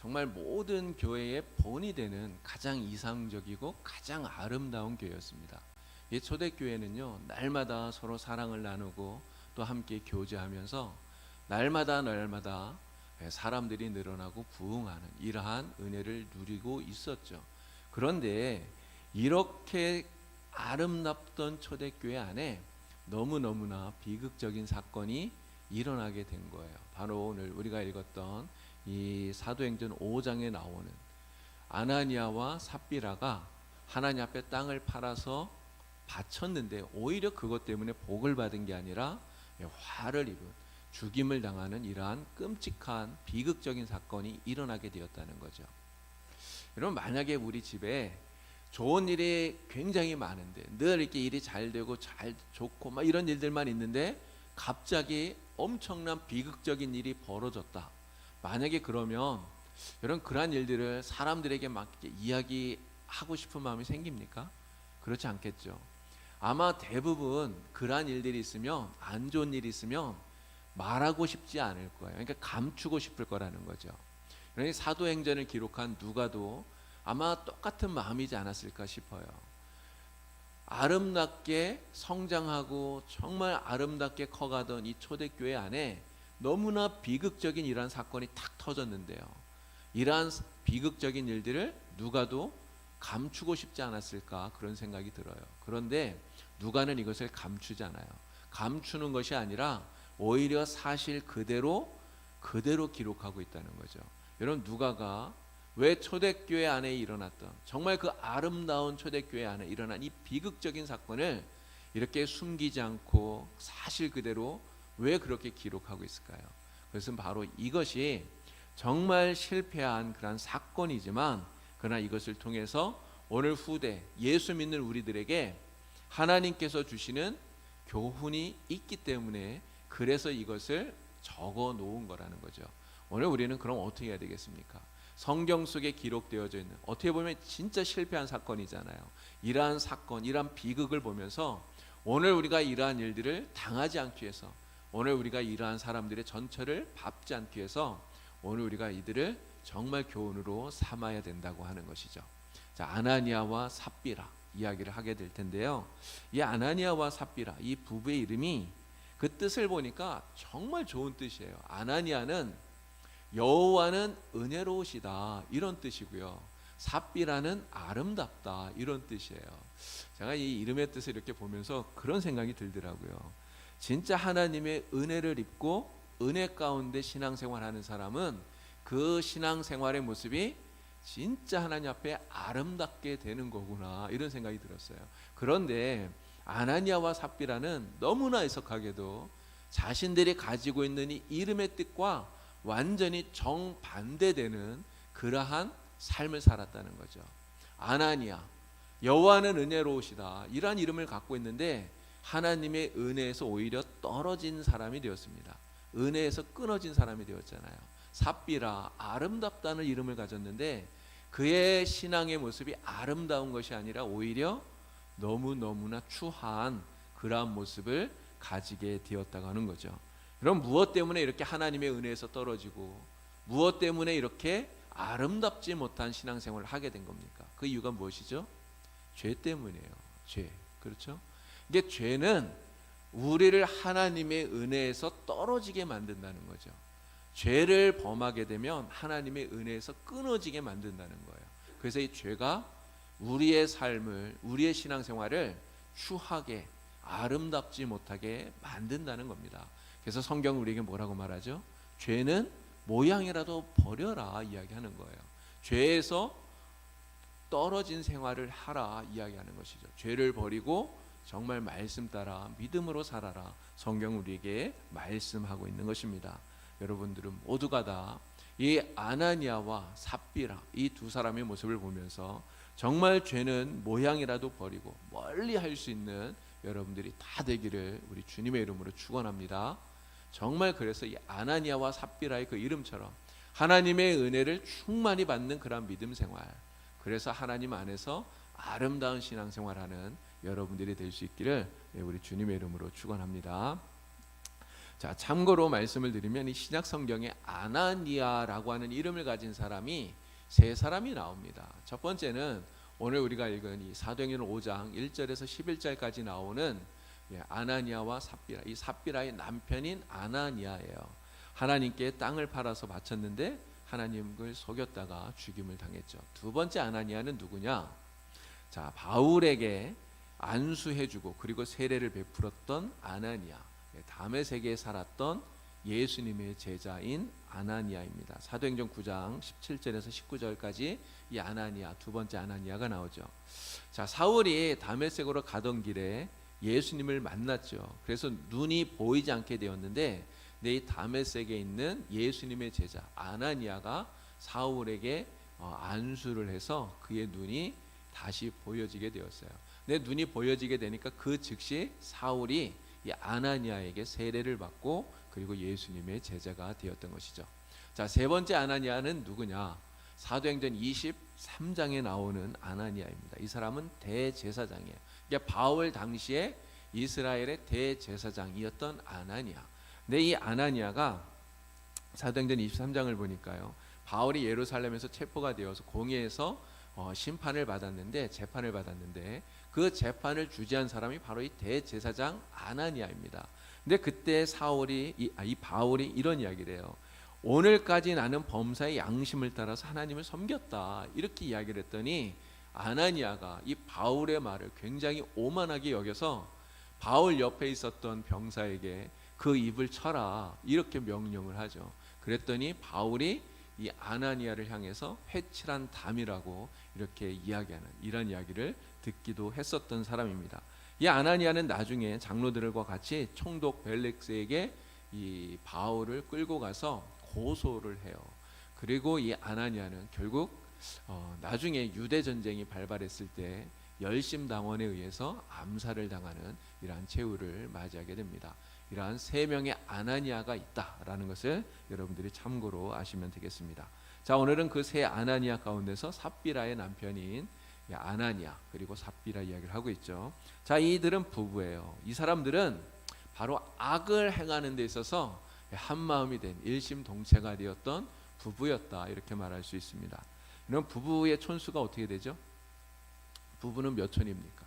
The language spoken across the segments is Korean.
정말 모든 교회의 본이 되는 가장 이상적이고 가장 아름다운 교회였습니다. 이 초대교회는요, 날마다 서로 사랑을 나누고 또 함께 교제하면서 날마다 사람들이 늘어나고 부흥하는 이러한 은혜를 누리고 있었죠. 그런데 이렇게 아름답던 초대교회 안에 너무너무나 비극적인 사건이 일어나게 된 거예요. 바로 오늘 우리가 읽었던 이 사도행전 5장에 나오는 아나니아와 삽비라가 하나님 앞에 땅을 팔아서 바쳤는데 오히려 그것 때문에 복을 받은 게 아니라 화를 입은, 죽임을 당하는 이러한 끔찍한 비극적인 사건이 일어나게 되었다는 거죠. 여러분, 만약에 우리 집에 좋은 일이 굉장히 많은데 늘 이렇게 일이 잘 되고 잘 좋고 막 이런 일들만 있는데 갑자기 엄청난 비극적인 일이 벌어졌다. 만약에 그러면 여러분, 그러한 일들을 사람들에게 막 이야기하고 싶은 마음이 생깁니까? 그렇지 않겠죠. 아마 대부분 그러한 일들이 있으면, 안 좋은 일이 있으면 말하고 싶지 않을 거예요. 그러니까 감추고 싶을 거라는 거죠. 그러니 사도행전을 기록한 누가도 아마 똑같은 마음이지 않았을까 싶어요. 아름답게 성장하고 정말 아름답게 커가던 이 초대교회 안에 너무나 비극적인 이러한 사건이 탁 터졌는데요. 이러한 비극적인 일들을 누가도 감추고 싶지 않았을까, 그런 생각이 들어요. 그런데 누가는 이것을 감추지 않아요. 감추는 것이 아니라 오히려 사실 그대로 기록하고 있다는 거죠. 여러분, 누가가 왜 초대교회 안에 일어났던, 정말 그 아름다운 초대교회 안에 일어난 이 비극적인 사건을 이렇게 숨기지 않고 사실 그대로 왜 그렇게 기록하고 있을까요? 그것은 바로 이것이 정말 실패한 그런 사건이지만, 그러나 이것을 통해서 오늘 후대 예수 믿는 우리들에게 하나님께서 주시는 교훈이 있기 때문에, 그래서 이것을 적어 놓은 거라는 거죠. 오늘 우리는 그럼 어떻게 해야 되겠습니까? 성경 속에 기록되어져 있는, 어떻게 보면 진짜 실패한 사건이잖아요. 이러한 사건, 이러한 비극을 보면서 오늘 우리가 이러한 일들을 당하지 않기 위해서, 오늘 우리가 이러한 사람들의 전철을 밟지 않기 위해서 오늘 우리가 이들을 정말 교훈으로 삼아야 된다고 하는 것이죠. 자, 아나니아와 삽비라 이야기를 하게 될 텐데요. 이 아나니아와 삽비라, 이 부부의 이름이 그 뜻을 보니까 정말 좋은 뜻이에요. 아나니아는 여호와는 은혜로우시다, 이런 뜻이고요. 삽비라는 아름답다, 이런 뜻이에요. 제가 이 이름의 뜻을 이렇게 보면서 그런 생각이 들더라고요. 진짜 하나님의 은혜를 입고 은혜 가운데 신앙생활하는 사람은 그 신앙생활의 모습이 진짜 하나님 앞에 아름답게 되는 거구나, 이런 생각이 들었어요. 그런데 아나니아와 삽비라는 너무나 애석하게도 자신들이 가지고 있는 이 이름의 뜻과 완전히 정반대되는 그러한 삶을 살았다는 거죠. 아나니아, 여호와는 은혜로우시다, 이러한 이름을 갖고 있는데 하나님의 은혜에서 오히려 떨어진 사람이 되었습니다. 은혜에서 끊어진 사람이 되었잖아요. 삽비라, 아름답다는 이름을 가졌는데 그의 신앙의 모습이 아름다운 것이 아니라 오히려 너무너무나 추한 그러한 모습을 가지게 되었다고 하는 거죠. 그럼 무엇 때문에 이렇게 하나님의 은혜에서 떨어지고, 무엇 때문에 이렇게 아름답지 못한 신앙생활을 하게 된 겁니까? 그 이유가 무엇이죠? 죄 때문이에요. 죄. 그렇죠? 이게 죄는 우리를 하나님의 은혜에서 떨어지게 만든다는 거죠. 죄를 범하게 되면 하나님의 은혜에서 끊어지게 만든다는 거예요. 그래서 이 죄가 우리의 삶을, 우리의 신앙생활을 추하게, 아름답지 못하게 만든다는 겁니다. 그래서 성경은 우리에게 뭐라고 말하죠? 죄는 모양이라도 버려라 이야기하는 거예요. 죄에서 떨어진 생활을 하라 이야기하는 것이죠. 죄를 버리고 정말 말씀 따라 믿음으로 살아라, 성경 우리에게 말씀하고 있는 것입니다. 여러분들은 모두가 다 이 아나니아와 삽비라, 이 두 사람의 모습을 보면서 정말 죄는 모양이라도 버리고 멀리 할 수 있는 여러분들이 다 되기를 우리 주님의 이름으로 축원합니다. 정말 그래서 이 아나니아와 삽비라의 그 이름처럼 하나님의 은혜를 충만히 받는 그런 믿음 생활, 그래서 하나님 안에서 아름다운 신앙생활하는 여러분들이 될 수 있기를 우리 주님의 이름으로 축원합니다. 자, 참고로 말씀을 드리면 이 신약 성경에 아나니아라고 하는 이름을 가진 사람이 세 사람이 나옵니다. 첫 번째는 오늘 우리가 읽은 이 사도행전 5장 1절에서 11절까지 나오는 아나니아와 삽비라, 이 삽비라의 남편인 아나니아예요. 하나님께 땅을 팔아서 바쳤는데 하나님을 속였다가 죽임을 당했죠. 두 번째 아나니아는 누구냐? 자, 바울에게 안수해주고 그리고 세례를 베풀었던 아나니아, 다메섹에 살았던 예수님의 제자인 아나니아입니다. 사도행전 9장 17절에서 19절까지 이 아나니아, 두 번째 아나니아가 나오죠. 자, 사울이 다메섹으로 가던 길에 예수님을 만났죠. 그래서 눈이 보이지 않게 되었는데 이 다메섹에 있는 예수님의 제자 아나니아가 사울에게 안수를 해서 그의 눈이 다시 보여지게 되었어요. 내 눈이 보여지게 되니까 그 즉시 사울이 이 아나니아에게 세례를 받고 그리고 예수님의 제자가 되었던 것이죠. 자, 세 번째 아나니아는 누구냐? 사도행전 23장에 나오는 아나니아입니다. 이 사람은 대제사장이에요. 그러니까 바울 당시에 이스라엘의 대제사장이었던 아나니아. 근데 이 아나니아가 사도행전 23장을 보니까요, 바울이 예루살렘에서 체포가 되어서 공회에서 심판을 받았는데, 재판을 받았는데 그 재판을 주재한 사람이 바로 이 대제사장 아나니아입니다. 근데 그때 이 바울이 이런 이야기를 해요. 오늘까지 나는 범사의 양심을 따라서 하나님을 섬겼다, 이렇게 이야기를 했더니 아나니아가 이 바울의 말을 굉장히 오만하게 여겨서 바울 옆에 있었던 병사에게 그 입을 쳐라, 이렇게 명령을 하죠. 그랬더니 바울이 이 아나니아를 향해서 회칠한 담이라고 이렇게 이야기하는, 이런 이야기를 듣기도 했었던 사람입니다. 이 아나니아는 나중에 장로들과 같이 총독 벨릭스에게 이 바울을 끌고 가서 고소를 해요. 그리고 이 아나니아는 결국 나중에 유대 전쟁이 발발했을 때 열심당원에 의해서 암살을 당하는 이러한 최후를 맞이하게 됩니다. 이러한 세 명의 아나니아가 있다라는 것을 여러분들이 참고로 아시면 되겠습니다. 자, 오늘은 그 세 아나니아 가운데서 삽비라의 남편인 아나니아 그리고 삽비라 이야기를 하고 있죠. 자, 이들은 부부예요. 이 사람들은 바로 악을 행하는 데 있어서 한 마음이 된 일심동체가 되었던 부부였다, 이렇게 말할 수 있습니다. 그럼 부부의 촌수가 어떻게 되죠? 부부는 몇 촌입니까?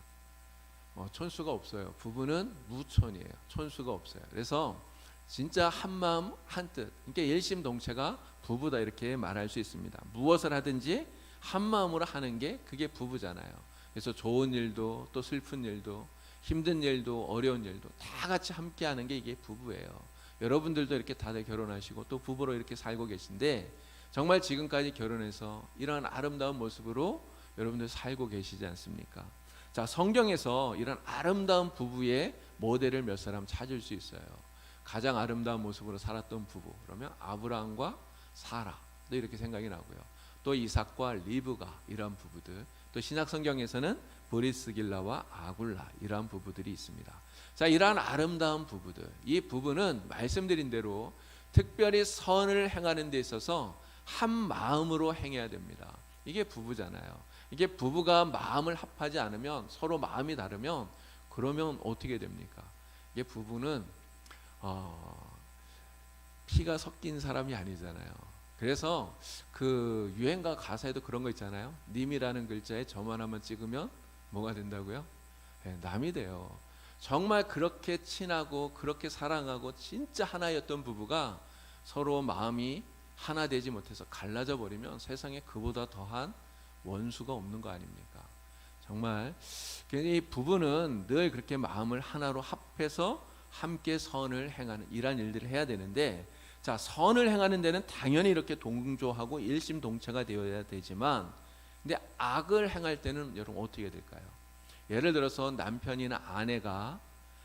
촌수가 없어요. 부부는 무촌이에요. 촌수가 없어요. 그래서 진짜 한 마음 한 뜻, 그러니까 일심동체가 부부다, 이렇게 말할 수 있습니다. 무엇을 하든지 한 마음으로 하는 게 그게 부부잖아요. 그래서 좋은 일도 또 슬픈 일도 힘든 일도 어려운 일도 다 같이 함께 하는 게 이게 부부예요. 여러분들도 이렇게 다들 결혼하시고 또 부부로 이렇게 살고 계신데 정말 지금까지 결혼해서 이런 아름다운 모습으로 여러분들 살고 계시지 않습니까? 자, 성경에서 이런 아름다운 부부의 모델을 몇 사람 찾을 수 있어요. 가장 아름다운 모습으로 살았던 부부, 그러면 아브라함과 사라, 또 이렇게 생각이 나고요. 또 이삭과 리브가, 이러한 부부들, 또 신약 성경에서는 브리스길라와 아굴라, 이러한 부부들이 있습니다. 자, 이러한 아름다운 부부들, 이 부부는 말씀드린 대로 특별히 선을 행하는 데 있어서 한 마음으로 행해야 됩니다. 이게 부부잖아요. 이게 부부가 마음을 합하지 않으면, 서로 마음이 다르면 그러면 어떻게 됩니까? 이게 부부는 피가 섞인 사람이 아니잖아요. 그래서 그 유행가 가사에도 그런 거 있잖아요. 님이라는 글자에 점 하나만 찍으면 뭐가 된다고요? 남이 돼요. 정말 그렇게 친하고 그렇게 사랑하고 진짜 하나였던 부부가 서로 마음이 하나 되지 못해서 갈라져 버리면 세상에 그보다 더한 원수가 없는 거 아닙니까? 정말 이 부부는 늘 그렇게 마음을 하나로 합해서 함께 선을 행하는 이러한 일들을 해야 되는데, 자, 선을 행하는 데는 당연히 이렇게 동조하고 일심동체가 되어야 되지만, 근데 악을 행할 때는 여러분 어떻게 될까요? 예를 들어서 남편이나 아내가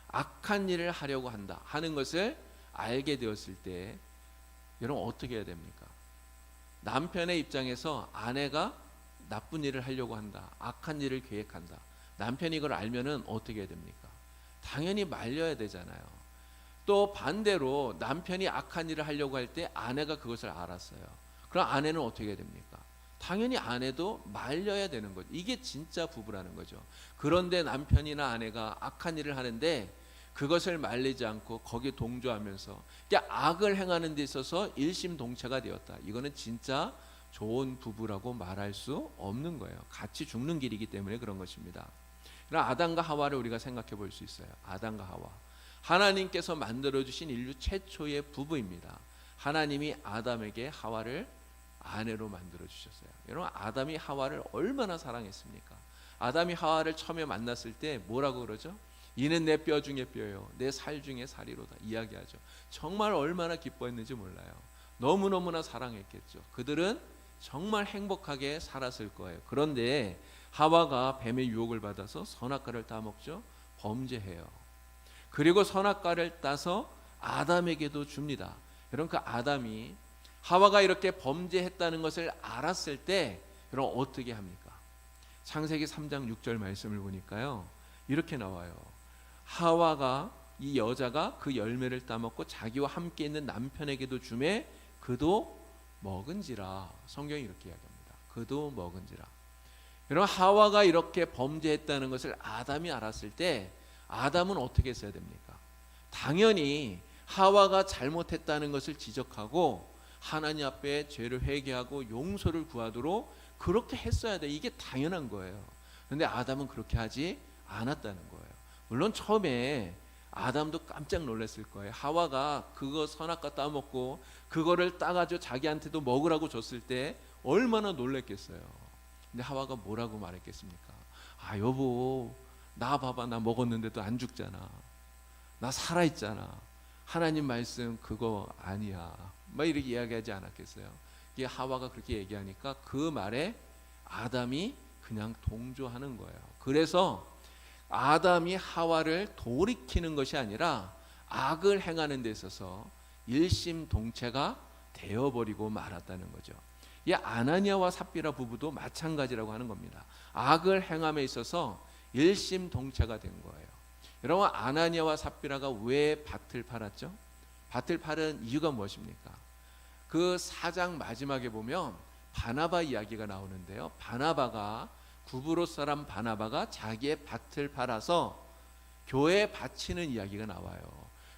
악한 일을 하려고 한다 하는 것을 알게 되었을 때 여러분 어떻게 해야 됩니까? 남편의 입장에서 아내가 나쁜 일을 하려고 한다, 악한 일을 계획한다, 남편이 이걸 알면은 어떻게 해야 됩니까? 당연히 말려야 되잖아요. 또 반대로 남편이 악한 일을 하려고 할 때 아내가 그것을 알았어요. 그럼 아내는 어떻게 해야 됩니까? 당연히 아내도 말려야 되는 거죠. 이게 진짜 부부라는 거죠. 그런데 남편이나 아내가 악한 일을 하는데 그것을 말리지 않고 거기에 동조하면서 악을 행하는 데 있어서 일심동체가 되었다. 이거는 진짜 좋은 부부라고 말할 수 없는 거예요. 같이 죽는 길이기 때문에 그런 것입니다. 그럼 아담과 하와를 우리가 생각해 볼 수 있어요. 아담과 하와, 하나님께서 만들어주신 인류 최초의 부부입니다. 하나님이 아담에게 하와를 아내로 만들어주셨어요. 여러분, 아담이 하와를 얼마나 사랑했습니까? 아담이 하와를 처음에 만났을 때 뭐라고 그러죠? 이는 내 뼈 중에 뼈요, 내 살 중에 살이로다 이야기하죠. 정말 얼마나 기뻐했는지 몰라요. 너무너무나 사랑했겠죠. 그들은 정말 행복하게 살았을 거예요. 그런데 하와가 뱀의 유혹을 받아서 선악과를 따먹죠. 범죄해요. 그리고 선악과를 따서 아담에게도 줍니다. 여러분, 그 아담이 하와가 이렇게 범죄했다는 것을 알았을 때 여러분 어떻게 합니까? 창세기 3장 6절 말씀을 보니까요, 이렇게 나와요. 하와가, 이 여자가 그 열매를 따먹고 자기와 함께 있는 남편에게도 주매 그도 먹은지라. 성경이 이렇게 이야기합니다. 그도 먹은지라. 여러분, 하와가 이렇게 범죄했다는 것을 아담이 알았을 때 아담은 어떻게 했어야 됩니까? 당연히 하와가 잘못했다는 것을 지적하고 하나님 앞에 죄를 회개하고 용서를 구하도록 그렇게 했어야 돼. 이게 당연한 거예요. 그런데 아담은 그렇게 하지 않았다는 거예요. 물론 처음에 아담도 깜짝 놀랐을 거예요. 하와가 그거 선악과 따먹고 그거를 따가지고 자기한테도 먹으라고 줬을 때 얼마나 놀랐겠어요. 근데 하와가 뭐라고 말했겠습니까? 아, 여보, 나 봐봐, 나 먹었는데도 안 죽잖아. 나 살아있잖아. 하나님 말씀 그거 아니야. 막 이렇게 이야기하지 않았겠어요? 이게 하와가 그렇게 얘기하니까 그 말에 아담이 그냥 동조하는 거예요. 그래서 아담이 하와를 돌이키는 것이 아니라 악을 행하는 데 있어서 일심동체가 되어버리고 말았다는 거죠. 이 아나니아와 삽비라 부부도 마찬가지라고 하는 겁니다. 악을 행함에 있어서 일심동체가 된 거예요. 여러분, 아나니아와 삽비라가 왜 밭을 팔았죠? 밭을 팔은 이유가 무엇입니까? 그 4장 마지막에 보면 바나바 이야기가 나오는데요. 바나바가, 구브로 사람 바나바가 자기의 밭을 팔아서 교회에 바치는 이야기가 나와요.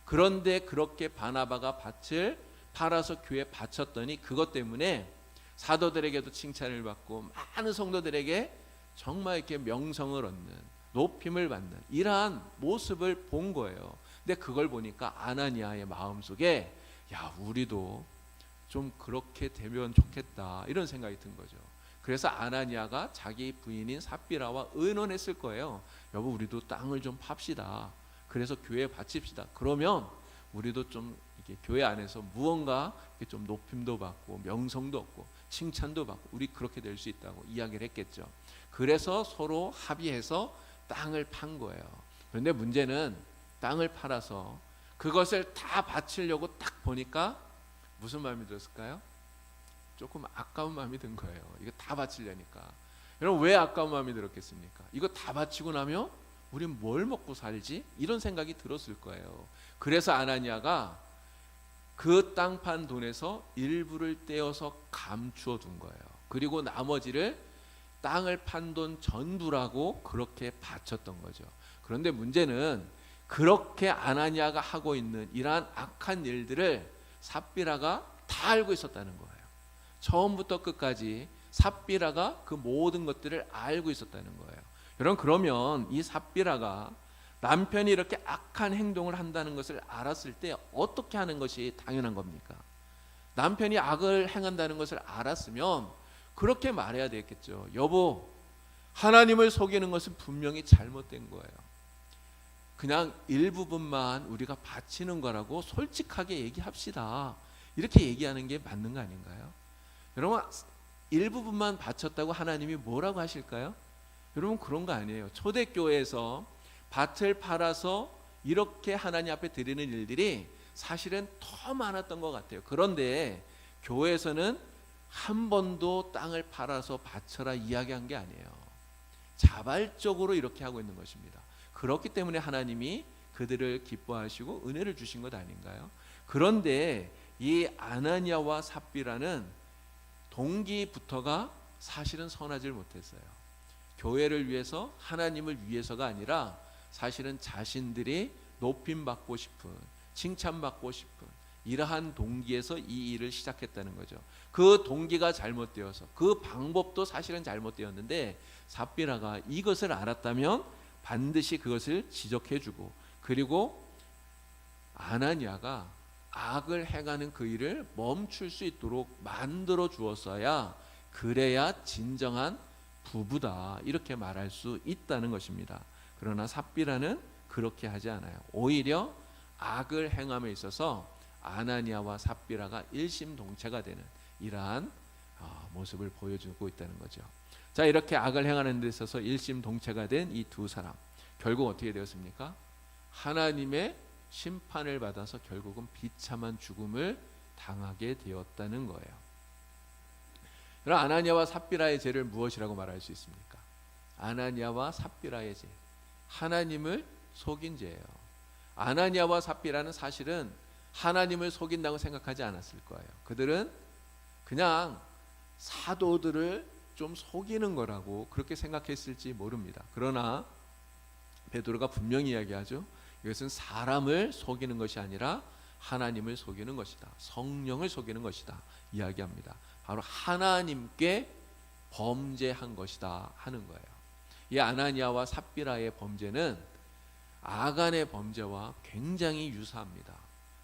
그런데 그렇게 바나바가 밭을 팔아서 교회에 바쳤더니 그것 때문에 사도들에게도 칭찬을 받고 많은 성도들에게 정말 이렇게 명성을 얻는, 높임을 받는 이러한 모습을 본 거예요. 근데 그걸 보니까 아나니아의 마음속에 야, 우리도 좀 그렇게 되면 좋겠다 이런 생각이 든 거죠. 그래서 아나니아가 자기 부인인 삽비라와 의논했을 거예요. 여보, 우리도 땅을 좀 팝시다. 그래서 교회에 바칩시다. 그러면 우리도 좀 이렇게 교회 안에서 무언가 좀 높임도 받고 명성도 얻고 칭찬도 받고 우리 그렇게 될 수 있다고 이야기를 했겠죠. 그래서 서로 합의해서 땅을 판 거예요. 그런데 문제는 땅을 팔아서 그것을 다 바치려고 딱 보니까 무슨 마음이 들었을까요? 조금 아까운 마음이 든 거예요. 이거 다 바치려니까. 여러분, 왜 아까운 마음이 들었겠습니까? 이거 다 바치고 나면 우린 뭘 먹고 살지? 이런 생각이 들었을 거예요. 그래서 아나니아가 그 땅 판 돈에서 일부를 떼어서 감추어 둔 거예요. 그리고 나머지를 땅을 판 돈 전부라고 그렇게 바쳤던 거죠. 그런데 문제는 그렇게 아나니아가 하고 있는 이러한 악한 일들을 삽비라가 다 알고 있었다는 거예요. 처음부터 끝까지 삽비라가 그 모든 것들을 알고 있었다는 거예요. 여러분, 그러면 이 삽비라가 남편이 이렇게 악한 행동을 한다는 것을 알았을 때 어떻게 하는 것이 당연한 겁니까? 남편이 악을 행한다는 것을 알았으면 그렇게 말해야 되겠죠. 여보, 하나님을 속이는 것은 분명히 잘못된 거예요. 그냥 일부분만 우리가 바치는 거라고 솔직하게 얘기합시다. 이렇게 얘기하는 게 맞는 거 아닌가요? 여러분, 일부분만 바쳤다고 하나님이 뭐라고 하실까요? 여러분, 그런 거 아니에요. 초대교회에서 밭을 팔아서 이렇게 하나님 앞에 드리는 일들이 사실은 더 많았던 것 같아요. 그런데 교회에서는 한 번도 땅을 팔아서 바쳐라 이야기한 게 아니에요. 자발적으로 이렇게 하고 있는 것입니다. 그렇기 때문에 하나님이 그들을 기뻐하시고 은혜를 주신 것 아닌가요? 그런데 이 아나니아와 삽비라는 동기부터가 사실은 선하지 못했어요. 교회를 위해서, 하나님을 위해서가 아니라 사실은 자신들이 높임받고 싶은, 칭찬받고 싶은 이러한 동기에서 이 일을 시작했다는 거죠. 그 동기가 잘못되어서 그 방법도 사실은 잘못되었는데 삽비라가 이것을 알았다면 반드시 그것을 지적해주고, 그리고 아나니아가 악을 행하는 그 일을 멈출 수 있도록 만들어 주었어야, 그래야 진정한 부부다 이렇게 말할 수 있다는 것입니다. 그러나 삽비라는 그렇게 하지 않아요. 오히려 악을 행함에 있어서 아나니아와 삽비라가 일심동체가 되는 이러한 모습을 보여주고 있다는 거죠. 자, 이렇게 악을 행하는 데 있어서 일심동체가 된 이 두 사람, 결국 어떻게 되었습니까? 하나님의 심판을 받아서 결국은 비참한 죽음을 당하게 되었다는 거예요. 그럼 아나니아와 삽비라의 죄를 무엇이라고 말할 수 있습니까? 아나니아와 삽비라의 죄, 하나님을 속인 죄예요. 아나니아와 삽비라는 사실은 하나님을 속인다고 생각하지 않았을 거예요. 그들은 그냥 사도들을 좀 속이는 거라고 그렇게 생각했을지 모릅니다. 그러나 베드로가 분명히 이야기하죠. 이것은 사람을 속이는 것이 아니라 하나님을 속이는 것이다. 성령을 속이는 것이다. 이야기합니다. 바로 하나님께 범죄한 것이다 하는 거예요. 이 아나니아와 삽비라의 범죄는 아간의 범죄와 굉장히 유사합니다.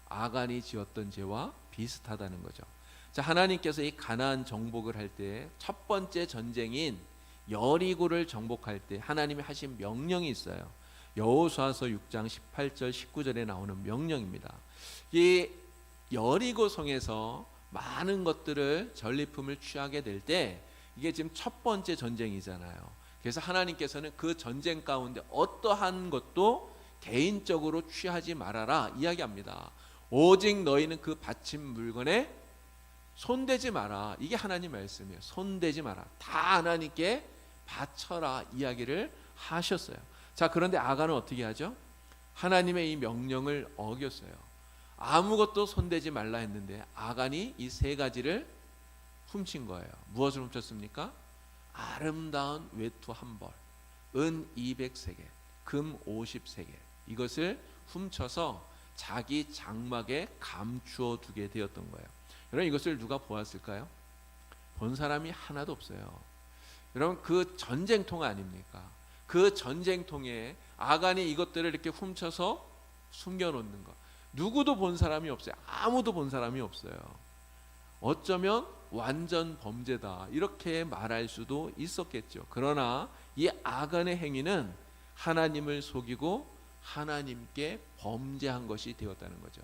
아간이 지었던 죄와 비슷하다는 거죠. 자, 하나님께서 이 가나안 정복을 할 때 첫 번째 전쟁인 여리고를 정복할 때 하나님이 하신 명령이 있어요. 여호수아서 6장 18절 19절에 나오는 명령입니다. 이 여리고 성에서 많은 것들을 전리품을 취하게 될 때, 이게 지금 첫 번째 전쟁이잖아요. 그래서 하나님께서는 그 전쟁 가운데 어떠한 것도 개인적으로 취하지 말아라 이야기합니다. 오직 너희는 그 바친 물건에 손대지 마라. 이게 하나님 말씀이에요. 손대지 마라. 다 하나님께 바쳐라 이야기를 하셨어요. 자, 그런데 아간은 어떻게 하죠? 하나님의 이 명령을 어겼어요. 아무것도 손대지 말라 했는데 아간이 이 세 가지를 훔친 거예요. 무엇을 훔쳤습니까? 아름다운 외투 한 벌, 은 200세겔, 금 50세겔, 이것을 훔쳐서 자기 장막에 감추어 두게 되었던 거예요. 여러분, 이것을 누가 보았을까요? 본 사람이 하나도 없어요. 여러분, 그 전쟁통 아닙니까? 그 전쟁통에 아간이 이것들을 이렇게 훔쳐서 숨겨놓는 것, 누구도 본 사람이 없어요. 아무도 본 사람이 없어요. 어쩌면 완전 범죄다 이렇게 말할 수도 있었겠죠. 그러나 이 아간의 행위는 하나님을 속이고 하나님께 범죄한 것이 되었다는 거죠.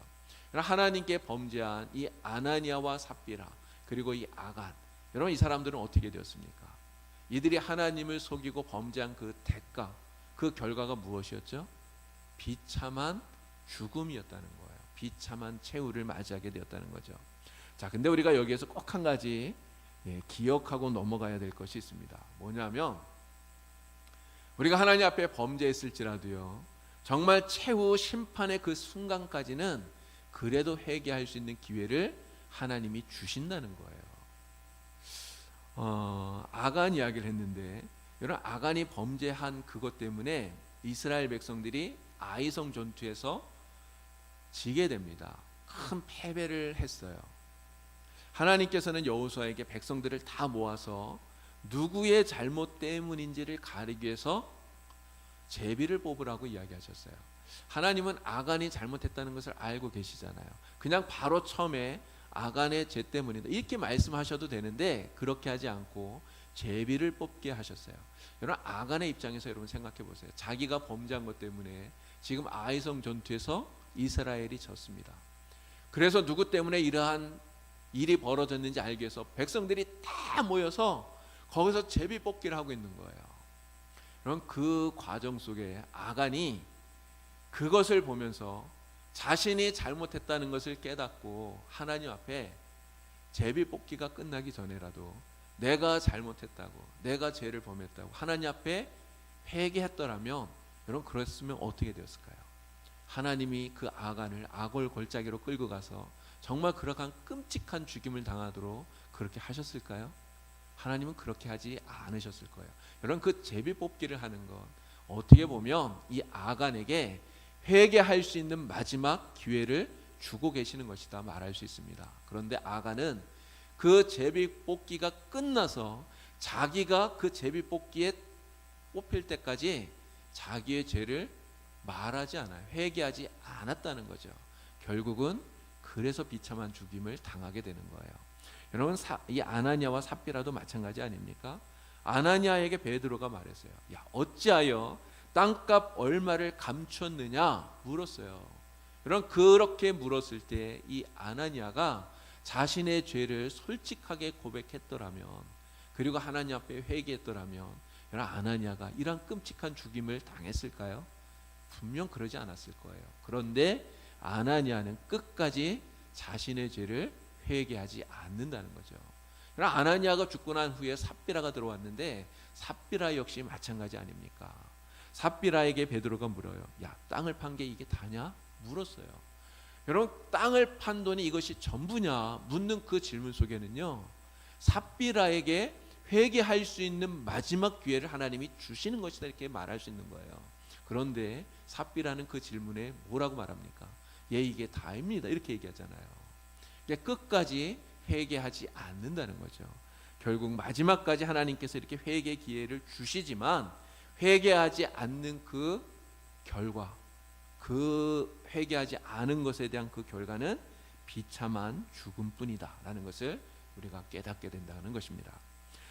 하나님께 범죄한 이 아나니아와 삽비라, 그리고 이 아간, 여러분, 이 사람들은 어떻게 되었습니까? 이들이 하나님을 속이고 범죄한 그 대가, 그 결과가 무엇이었죠? 비참한 죽음이었다는 거예요. 비참한 최후를 맞이하게 되었다는 거죠. 자, 근데 우리가 여기에서 꼭 한 가지 기억하고 넘어가야 될 것이 있습니다. 뭐냐면, 우리가 하나님 앞에 범죄했을지라도요, 정말 최후 심판의 그 순간까지는 그래도 회개할 수 있는 기회를 하나님이 주신다는 거예요. 아간 이야기를 했는데, 여러분, 아간이 범죄한 그것 때문에 이스라엘 백성들이 아이성 전투에서 지게 됩니다. 큰 패배를 했어요. 하나님께서는 여호수아에게 백성들을 다 모아서 누구의 잘못 때문인지를 가리기 위해서 제비를 뽑으라고 이야기하셨어요. 하나님은 아간이 잘못했다는 것을 알고 계시잖아요. 그냥 바로 처음에 아간의 죄 때문이다 이렇게 말씀하셔도 되는데 그렇게 하지 않고 제비를 뽑게 하셨어요. 여러분, 아간의 입장에서 여러분 생각해 보세요. 자기가 범죄한 것 때문에 지금 아이성 전투에서 이스라엘이 졌습니다. 그래서 누구 때문에 이러한 일이 벌어졌는지 알기 위해서 백성들이 다 모여서 거기서 제비 뽑기를 하고 있는 거예요. 그럼 그 과정 속에 아간이 그것을 보면서 자신이 잘못했다는 것을 깨닫고 하나님 앞에 제비 뽑기가 끝나기 전에라도 내가 잘못했다고, 내가 죄를 범했다고 하나님 앞에 회개했더라면, 여러분, 그랬으면 어떻게 되었을까요? 하나님이 그 아간을 악을 골짜기로 끌고 가서 정말 그러한 끔찍한 죽임을 당하도록 그렇게 하셨을까요? 하나님은 그렇게 하지 않으셨을 거예요. 여러분, 그 제비 뽑기를 하는 건 어떻게 보면 이 아간에게 회개할 수 있는 마지막 기회를 주고 계시는 것이다 말할 수 있습니다. 그런데 아간은 그 제비뽑기가 끝나서 자기가 그 제비뽑기에 뽑힐 때까지 자기의 죄를 말하지 않아요. 회개하지 않았다는 거죠. 결국은 그래서 비참한 죽임을 당하게 되는 거예요. 여러분, 이 아나니아와 삽비라도 마찬가지 아닙니까? 아나니아에게 베드로가 말했어요. 야, 어찌하여 땅값 얼마를 감췄느냐 물었어요. 여러분, 그렇게 물었을 때 이 아나니아가 자신의 죄를 솔직하게 고백했더라면, 그리고 하나님 앞에 회개했더라면, 여러분, 아나니아가 이런 끔찍한 죽임을 당했을까요? 분명 그러지 않았을 거예요. 그런데 아나니아는 끝까지 자신의 죄를 회개하지 않는다는 거죠. 그럼 아나니아가 죽고 난 후에 삽비라가 들어왔는데 삽비라 역시 마찬가지 아닙니까? 삽비라에게 베드로가 물어요. 야, 땅을 판 게 이게 다냐? 물었어요. 여러분, 땅을 판 돈이 이것이 전부냐? 묻는 그 질문 속에는요, 삽비라에게 회개할 수 있는 마지막 기회를 하나님이 주시는 것이다 이렇게 말할 수 있는 거예요. 그런데 삽비라는 그 질문에 뭐라고 말합니까? 예, 이게 다입니다 이렇게 얘기하잖아요. 끝까지 회개하지 않는다는 거죠. 결국 마지막까지 하나님께서 이렇게 회개 기회를 주시지만 회개하지 않는 그 결과, 그 회개하지 않은 것에 대한 그 결과는 비참한 죽음뿐이다 라는 것을 우리가 깨닫게 된다는 것입니다.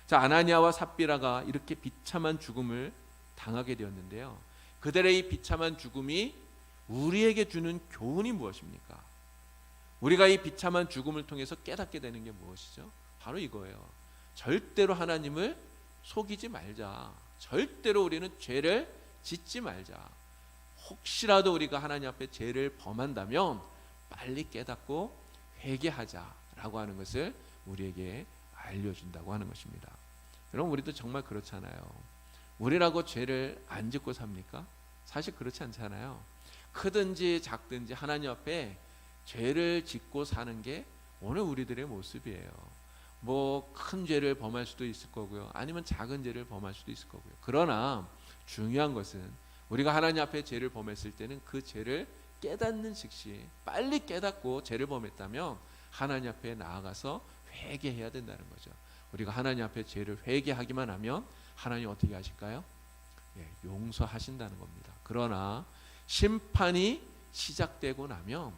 자, 아나니아와 삽비라가 이렇게 비참한 죽음을 당하게 되었는데요, 그들의 이 비참한 죽음이 우리에게 주는 교훈이 무엇입니까? 우리가 이 비참한 죽음을 통해서 깨닫게 되는 게 무엇이죠? 바로 이거예요. 절대로 하나님을 속이지 말자. 절대로 우리는 죄를 짓지 말자. 혹시라도 우리가 하나님 앞에 죄를 범한다면 빨리 깨닫고 회개하자라고 하는 것을 우리에게 알려준다고 하는 것입니다. 여러분, 우리도 정말 그렇잖아요. 우리라고 죄를 안 짓고 삽니까? 사실 그렇지 않잖아요. 크든지 작든지 하나님 앞에 죄를 짓고 사는 게 오늘 우리들의 모습이에요. 뭐 큰 죄를 범할 수도 있을 거고요, 아니면 작은 죄를 범할 수도 있을 거고요. 그러나 중요한 것은 우리가 하나님 앞에 죄를 범했을 때는 그 죄를 깨닫는 즉시 빨리 깨닫고 죄를 범했다면 하나님 앞에 나아가서 회개해야 된다는 거죠. 우리가 하나님 앞에 죄를 회개하기만 하면 하나님 어떻게 하실까요? 예, 용서하신다는 겁니다. 그러나 심판이 시작되고 나면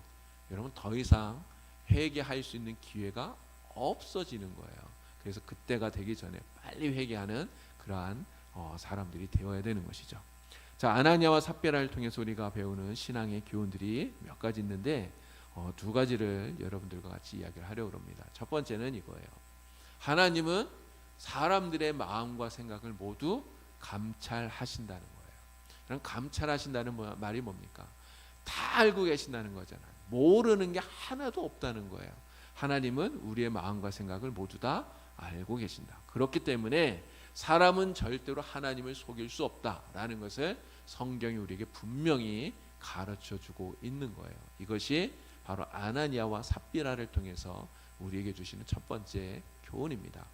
여러분, 더 이상 회개할 수 있는 기회가 없어지는 거예요. 그래서 그때가 되기 전에 빨리 회개하는 그러한 사람들이 되어야 되는 것이죠. 자, 아나니아와 삽비라를 통해서 우리가 배우는 신앙의 교훈들이 몇 가지 있는데 두 가지를 여러분들과 같이 이야기를 하려고 합니다. 첫 번째는 이거예요. 하나님은 사람들의 마음과 생각을 모두 감찰하신다는 거예요. 그럼 감찰하신다는 말이 뭡니까? 다 알고 계신다는 거잖아요. 모르는 게 하나도 없다는 거예요. 하나님은 우리의 마음과 생각을 모두 다 알고 계신다. 그렇기 때문에 사람은 절대로 하나님을 속일 수 없다라는 것을 성경이 우리에게 분명히 가르쳐주고 있는 거예요. 이것이 바로 아나니아와 삽비라를 통해서 우리에게 주시는 첫 번째 교훈입니다.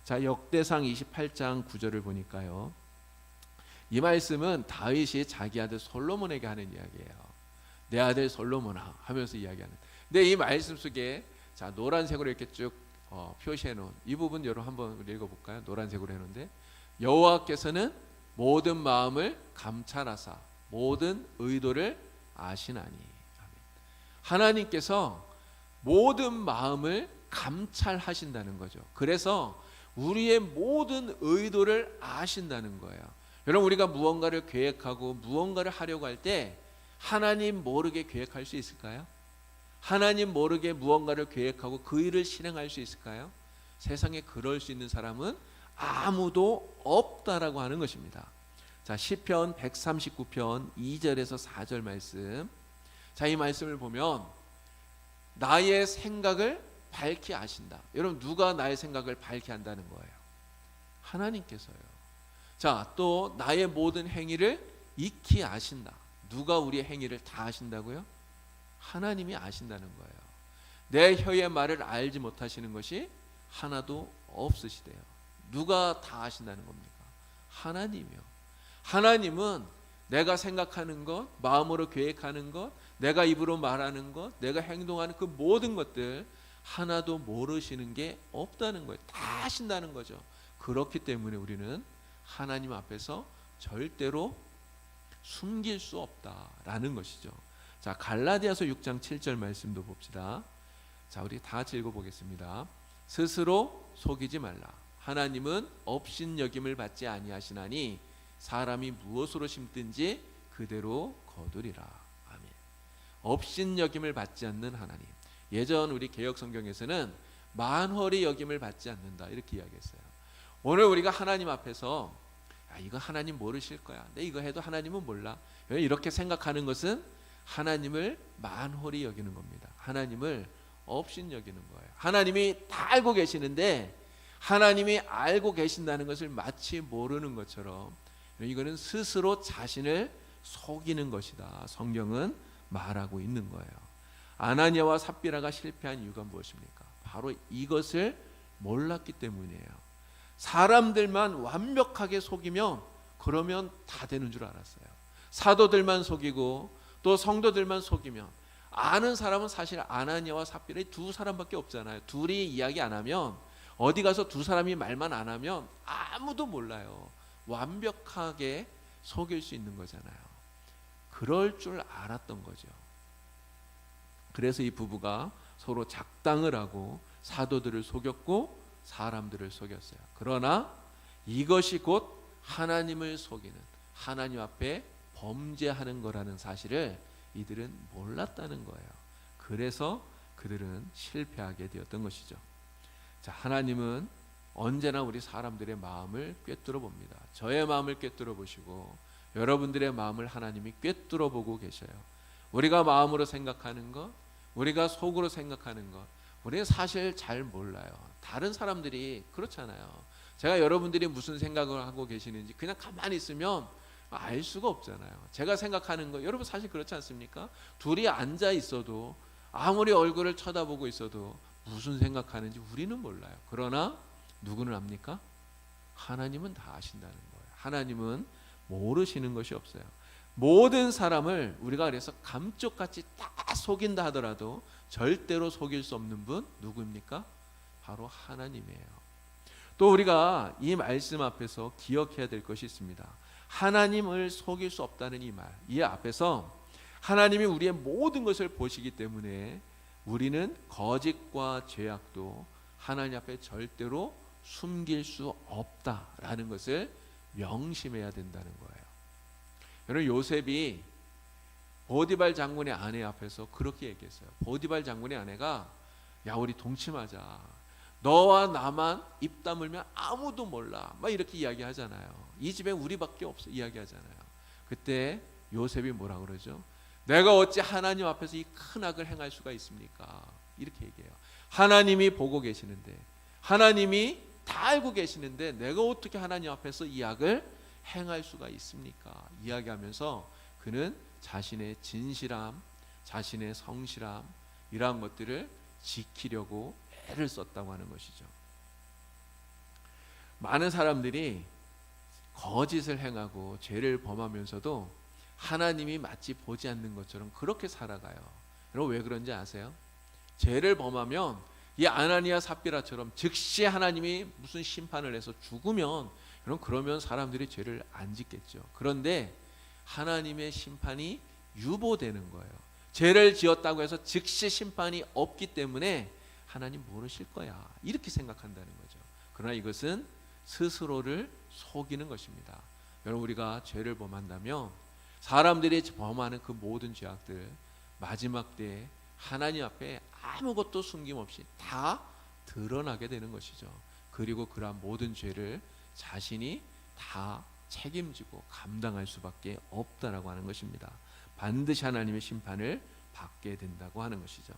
자, 역대상 28장 9절을 보니까요, 이 말씀은 다윗이 자기 아들 솔로몬에게 하는 이야기예요. 내 아들 솔로몬아 하면서 이야기하는. 근데 이 말씀 속에 자, 노란색으로 이렇게 쭉 표시해 놓은 이 부분 여러분 한번 우리 읽어볼까요? 노란색으로 해놓은데, 여호와께서는 모든 마음을 감찰하사 모든 의도를 아시나니. 아멘. 하나님께서 모든 마음을 감찰하신다는 거죠. 그래서 우리의 모든 의도를 아신다는 거예요. 여러분, 우리가 무언가를 계획하고 무언가를 하려고 할 때 하나님 모르게 계획할 수 있을까요? 하나님 모르게 무언가를 계획하고 그 일을 실행할 수 있을까요? 세상에 그럴 수 있는 사람은 아무도 없다라고 하는 것입니다. 자, 시편 139편 2절에서 4절 말씀. 자, 이 말씀을 보면 나의 생각을 밝히 아신다. 여러분, 누가 나의 생각을 밝히 한다는 거예요? 하나님께서요. 자, 또 나의 모든 행위를 익히 아신다. 누가 우리의 행위를 다 아신다고요? 하나님이 아신다는 거예요. 내 혀의 말을 알지 못하시는 것이 하나도 없으시대요. 누가 다 아신다는 겁니까? 하나님이요. 하나님은 내가 생각하는 것, 마음으로 계획하는 것, 내가 입으로 말하는 것, 내가 행동하는 그 모든 것들 하나도 모르시는 게 없다는 거예요. 다 아신다는 거죠. 그렇기 때문에 우리는 하나님 앞에서 절대로 숨길 수 없다라는 것이죠. 자, 갈라디아서 6장 7절 말씀도 봅시다. 자, 우리 다 같이 읽어보겠습니다. 스스로 속이지 말라. 하나님은 업신여김을 받지 아니하시나니 사람이 무엇으로 심든지 그대로 거두리라. 아멘. 업신여김을 받지 않는 하나님. 예전 우리 개역 성경에서는 만홀히 여김을 받지 않는다 이렇게 이야기했어요. 오늘 우리가 하나님 앞에서 이거 하나님 모르실 거야. 내 이거 해도 하나님은 몰라. 이렇게 생각하는 것은 하나님을 만홀히 여기는 겁니다. 하나님을 업신 여기는 거예요. 하나님이 다 알고 계시는데 하나님이 알고 계신다는 것을 마치 모르는 것처럼 이거는 스스로 자신을 속이는 것이다. 성경은 말하고 있는 거예요. 아나니아와 삽비라가 실패한 이유가 무엇입니까? 바로 이것을 몰랐기 때문이에요. 사람들만 완벽하게 속이면 그러면 다 되는 줄 알았어요. 사도들만 속이고 또 성도들만 속이면, 아는 사람은 사실 아나니아와 삽비라 두 사람밖에 없잖아요. 둘이 이야기 안 하면, 어디 가서 두 사람이 말만 안 하면 아무도 몰라요. 완벽하게 속일 수 있는 거잖아요. 그럴 줄 알았던 거죠. 그래서 이 부부가 서로 작당을 하고 사도들을 속였고 사람들을 속였어요. 그러나 이것이 곧 하나님을 속이는, 하나님 앞에 범죄하는 거라는 사실을 이들은 몰랐다는 거예요. 그래서 그들은 실패하게 되었던 것이죠. 자, 하나님은 언제나 우리 사람들의 마음을 꿰뚫어 봅니다. 저의 마음을 꿰뚫어 보시고 여러분들의 마음을 하나님이 꿰뚫어 보고 계셔요. 우리가 마음으로 생각하는 것, 우리가 속으로 생각하는 것, 우리는 사실 잘 몰라요. 다른 사람들이 그렇잖아요. 제가 여러분들이 무슨 생각을 하고 계시는지 그냥 가만히 있으면 알 수가 없잖아요. 제가 생각하는 거, 여러분 사실 그렇지 않습니까? 둘이 앉아 있어도 아무리 얼굴을 쳐다보고 있어도 무슨 생각하는지 우리는 몰라요. 그러나 누구는 압니까? 하나님은 다 아신다는 거예요. 하나님은 모르시는 것이 없어요. 모든 사람을 우리가 그래서 감쪽같이 다 속인다 하더라도 절대로 속일 수 없는 분 누구입니까? 바로 하나님이에요. 또 우리가 이 말씀 앞에서 기억해야 될 것이 있습니다. 하나님을 속일 수 없다는 이 말, 이 앞에서 하나님이 우리의 모든 것을 보시기 때문에 우리는 거짓과 죄악도 하나님 앞에 절대로 숨길 수 없다라는 것을 명심해야 된다는 거예요. 여러분, 요셉이 보디발 장군의 아내 앞에서 그렇게 얘기했어요. 보디발 장군의 아내가, 야, 우리 동침하자. 너와 나만 입 다물면 아무도 몰라. 막 이렇게 이야기하잖아요. 이 집에 우리밖에 없어 이야기하잖아요. 그때 요셉이 뭐라 그러죠? 내가 어찌 하나님 앞에서 이 큰 악을 행할 수가 있습니까? 이렇게 얘기해요. 하나님이 보고 계시는데, 하나님이 다 알고 계시는데 내가 어떻게 하나님 앞에서 이 악을 행할 수가 있습니까? 이야기하면서 그는 자신의 진실함, 자신의 성실함, 이러한 것들을 지키려고 애를 썼다고 하는 것이죠. 많은 사람들이 거짓을 행하고 죄를 범하면서도 하나님이 마치 보지 않는 것처럼 그렇게 살아가요. 여러분, 왜 그런지 아세요? 죄를 범하면 이 아나니아 삽비라처럼 즉시 하나님이 무슨 심판을 해서 죽으면, 그러면 사람들이 죄를 안 짓겠죠. 그런데 하나님의 심판이 유보되는 거예요. 죄를 지었다고 해서 즉시 심판이 없기 때문에 하나님 모르실 거야, 이렇게 생각한다는 거죠. 그러나 이것은 스스로를 속이는 것입니다. 여러분, 우리가 죄를 범한다면 사람들이 범하는 그 모든 죄악들 마지막 때에 하나님 앞에 아무것도 숨김없이 다 드러나게 되는 것이죠. 그리고 그러한 모든 죄를 자신이 다 책임지고 감당할 수밖에 없다라고 하는 것입니다. 반드시 하나님의 심판을 받게 된다고 하는 것이죠.